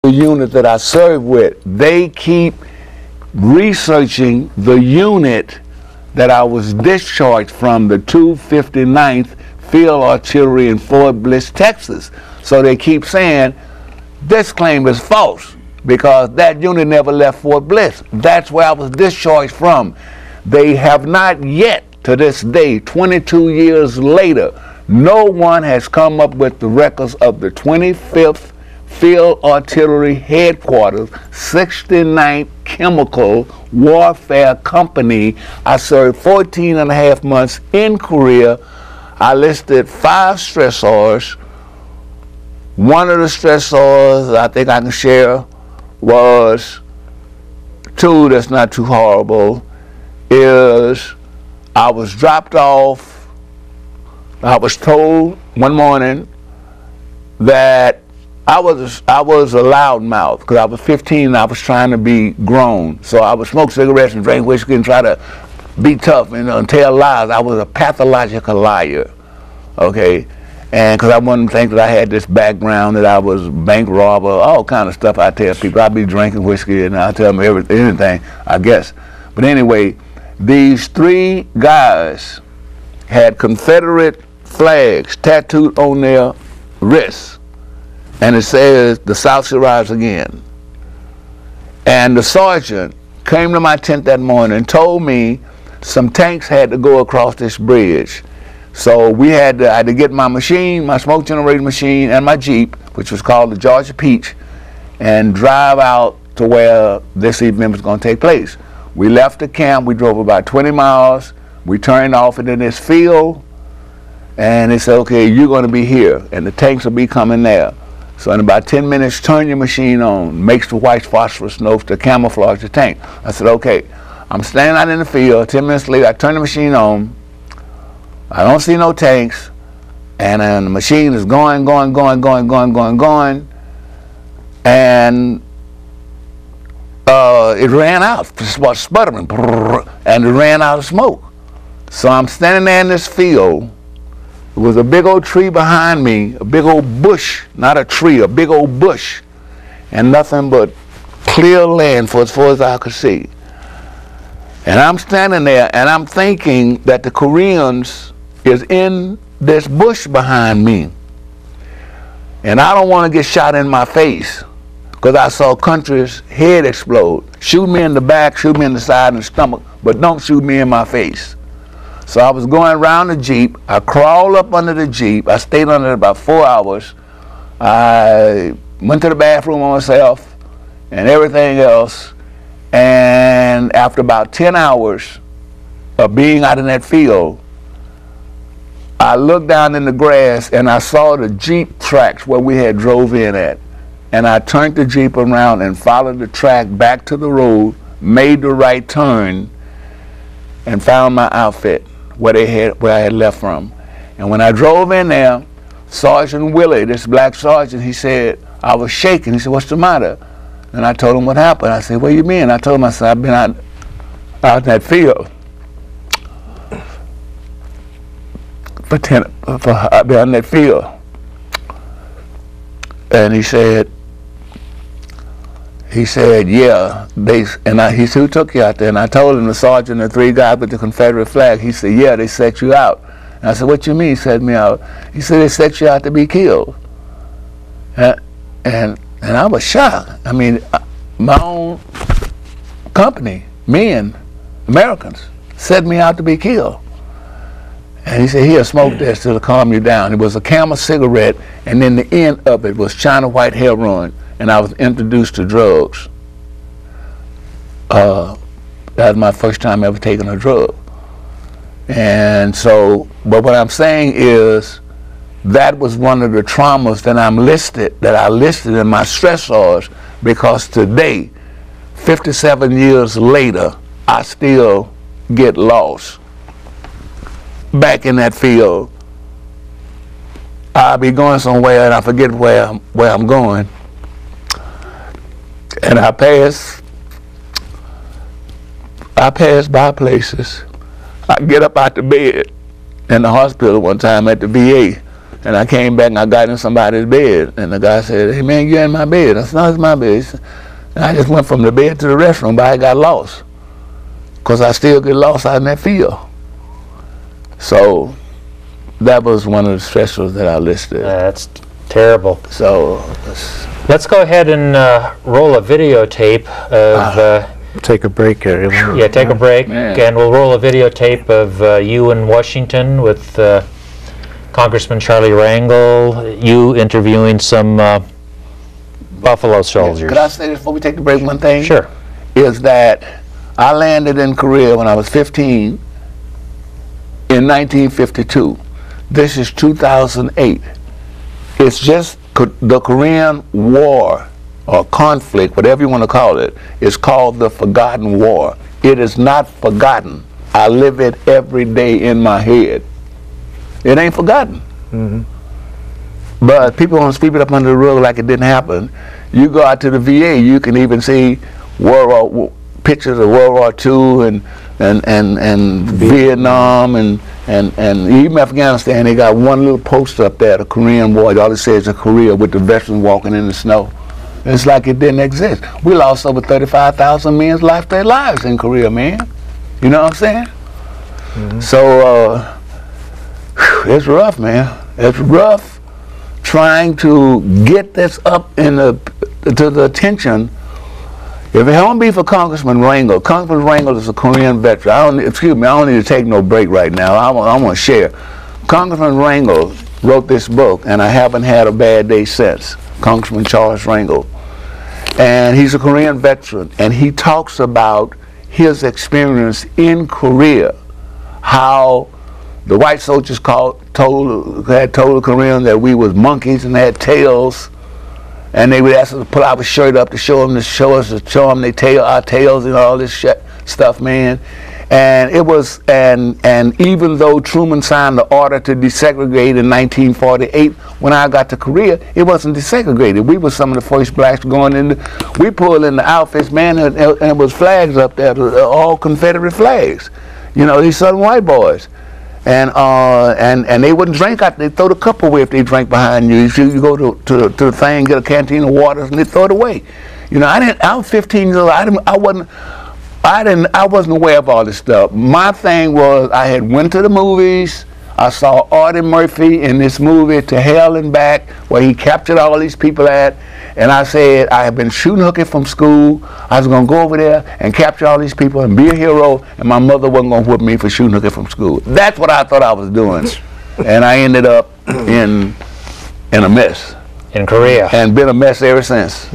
the unit that I serve with, they keep researching the unit that I was discharged from, the 259th Field Artillery in Fort Bliss, Texas. So they keep saying this claim is false because that unit never left Fort Bliss. That's where I was discharged from. They have not yet, to this day, 22 years later, no one has come up with the records of the 25th Field Artillery Headquarters, 69th Chemical Warfare Company. I served 14 and a half months in Korea. I listed 5 stressors. One of the stressors I think I can share was 2 that's not too horrible, is I was dropped off. I was told one morning that I was a loudmouth because I was 15 and I was trying to be grown. So I would smoke cigarettes and drink whiskey and try to be tough and tell lies. I was a pathological liar, okay? And because I wanted to think that I had this background, that I was a bank robber, all kind of stuff I tell people. I'd be drinking whiskey and I'd tell them anything, I guess. But anyway, these 3 guys had Confederate flags tattooed on their wrists. And it says, "The South shall rise again." And the sergeant came to my tent that morning and told me some tanks had to go across this bridge. So I had to get my machine, my smoke generator machine, and my Jeep, which was called the Georgia Peach, and drive out to where this event was going to take place. We left the camp. We drove about 20 miles. We turned off into this field, and they said, "Okay, you're going to be here, and the tanks will be coming there. So in about 10 minutes, turn your machine on, makes the white phosphorus notes to camouflage the tank." I said, "Okay." I'm standing out in the field. 10 minutes later, I turn the machine on. I don't see no tanks, and the machine is going, and it ran out. It was sputtering, and it ran out of smoke. So I'm standing there in this field. There was a big old tree behind me, a big old bush, not a tree, a big old bush, and nothing but clear land for as far as I could see. And I'm standing there, and I'm thinking that the Koreans is in this bush behind me. And I don't want to get shot in my face, because I saw country's head explode. Shoot me in the back, shoot me in the side and the stomach, but don't shoot me in my face. So I was going around the Jeep. I crawled up under the Jeep. I stayed under it about 4 hours. I went to the bathroom on myself and everything else. And after about 10 hours of being out in that field, I looked down in the grass and I saw the Jeep tracks where we had drove in at. And I turned the Jeep around and followed the track back to the road, made the right turn, and found my outfit where I had left from. And when I drove in there, Sergeant Willie, this black sergeant, he said, I was shaking. He said, "What's the matter?" And I told him what happened. I said, "What do you mean?" I told him, I said, "I've been out in that field. I've been out in that field." And he said, "Yeah." He said, "Who took you out there?" And I told him the sergeant and the 3 guys with the Confederate flag. He said, "Yeah, they set you out." And I said, "What you mean set me out?" He said, "They set you out to be killed." And I was shocked. I mean, my own company, men, Americans, set me out to be killed. And he said, "Here, smoke this to calm you down." It was a Camel cigarette, and then the end of it was China White heroin. And I was introduced to drugs. That was my first time ever taking a drug. And so, but what I'm saying is, that was one of the traumas that I listed in my stressors, because today, 57 years later, I still get lost. Back in that field, I'll be going somewhere and I forget where I'm going. And I pass by places. I get up out the bed in the hospital one time at the VA, And I came back and I got in somebody's bed, and the guy said, "Hey man, you're in my bed." I said, "No, it's my bed." And I just went from the bed to the restroom, but I got lost, because I still get lost out in that field. So that was one of the stressors that I listed. That's terrible. So let's go ahead and roll a videotape of... take a break here. Yeah, take a break, Man. and we'll roll a videotape of you in Washington with Congressman Charlie Rangel, you interviewing some Buffalo soldiers. could I say this before we take the break? One thing? Sure. Is that I landed in Korea when I was 15 in 1952. This is 2008. It's just the Korean War or conflict, whatever you want to call it, is called the Forgotten War. It is not forgotten. I live it every day in my head. It ain't forgotten. But people want to sweep it up under the rug like it didn't happen. You go out to the VA, you can even see pictures of World War II and Vietnam and even Afghanistan. They got one little poster up there, the Korean War. All it says is Korea with the veterans walking in the snow. It's like it didn't exist. We lost over 35,000 men's their lives in Korea, man. You know what I'm saying? So it's rough, man. It's rough trying to get this up to the attention. If it don't be for Congressman Rangel, Congressman Rangel is a Korean veteran. I don't need to take no break right now. I want to share. Congressman Rangel wrote this book, and I haven't had a bad day since. Congressman Charles Rangel. And he's a Korean veteran, and he talks about his experience in Korea, how the white soldiers had told the Koreans that we was monkeys and had tails, and they would ask us to pull our shirt up to show them our tails and all this stuff, man. And it was, and even though Truman signed the order to desegregate in 1948, when I got to Korea, it wasn't desegregated. We were some of the first blacks going in. We pulled in the outfits, man, and it was flags up there, all Confederate flags. You know, these Southern white boys. And they wouldn't drink out. They throw the cup away if they drank behind you. You go to the thing, get a canteen of water, and they throw it away. You know, I was 15 years old. I wasn't aware of all this stuff. My thing was, I had went to the movies. I saw Audie Murphy in this movie To Hell and Back, where he captured all these people at. And I said, I have been shooting hooky from school. I was going to go over there and capture all these people and be a hero, and my mother wasn't going to whip me for shooting hooky from school. That's what I thought I was doing. And I ended up in a mess. In Korea. And been a mess ever since.